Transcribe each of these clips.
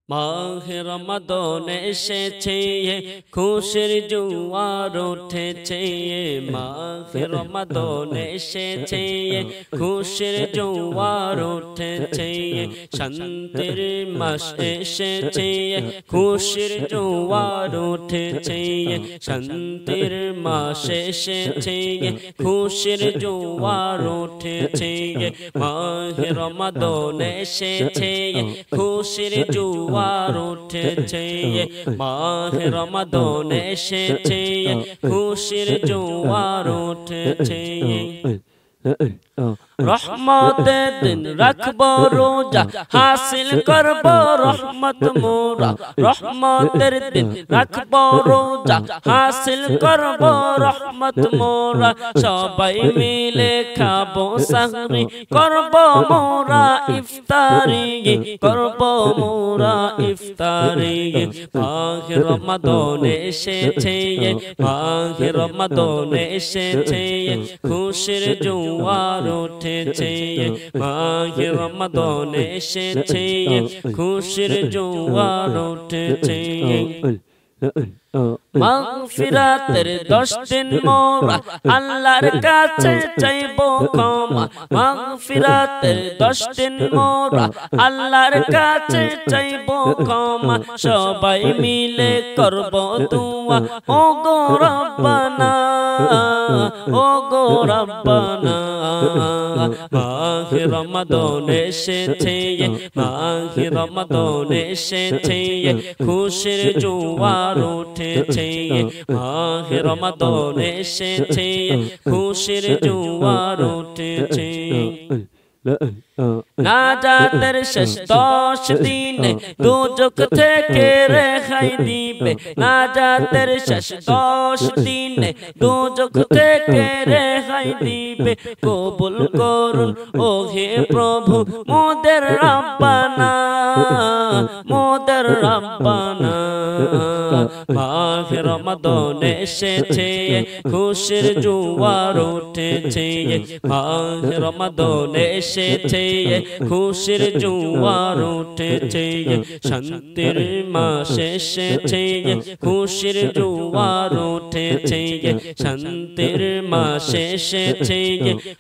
মাহে রমাদান এসেছে, খুশির জোয়ার উঠেছে। মাহে রমাদান এসেছে, খুশির জোয়ার উঠেছে। শান্তির মাস এসেছে, খুশির জোয়ার উঠেছে। শান্তির মাস এসেছে, খুশির জোয়ার উঠেছে। মাহে রমাদান এসেছে, খুশির জোয়ার উঠেছে। মাহে রমাদান এসেছে, খুশির জোয়ার উঠেছে। রহমতের দিন রাখবো রোজা, হাসিল করবো রহমত মোরা। রহমতের দিন রাখবো রোজা, হাসিল করবো রহমত মোরা। সবাই মিলে খাবো সাহরি, করবো মোরা ইফতারি, করবো মোরা ইফতারি। মাহে রমাদান এসেছে, মাহে রমাদান এসেছে, খুশির জোয়ার উঠেছে। মাহে রমাদান এসেছে, খুশির জোয়ার উঠেছে। মাগফিরাতের 10 দিন মোরা আল্লাহর কাছে চাইবো ক্ষমা। মাগফিরাতের 10 দিন মোরা আল্লাহর কাছে চাইবো ক্ষমা। সবাই মিলে করবো দুয়া, ও গো রব্বানা, ও গো রব্বানা। মাহে রমাদান এসেছে, মাহে রমাদান এসেছে, খুশির জোয়ার উঠেছে। মাহে রমাদান এসেছে, খুশির জোয়ার উঠেছে। নাজাতের শেষ 10 দিনে দোজখ থেকে রেহাই দিবে। নাজাতের শেষ 10 দিনে দোজখ থেকে রেহাই দিবে। কবুল করুন ও হে প্রভু মোদের রব্বানা, মোদের রব্বানা। মাহে রমাদান এসেছে, খুশির জোয়ার উঠেছে। মাহে রমাদান এসেছে, খুশির জোয়ার উঠেছে। শান্তির মাস এসেছে, খুশির জোয়ার উঠেছে। শান্তির মাস এসেছে,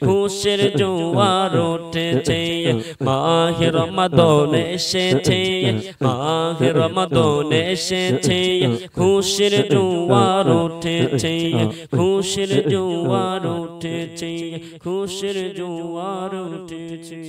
খুশির জোয়ার উঠেছে। মাহে রমাদান এসেছে, মাহে রমাদান এসেছে, খুশির জোয়ার উঠেছে। খুশির জোয়ার উঠেছে, খুশির জোয়ার উঠেছে।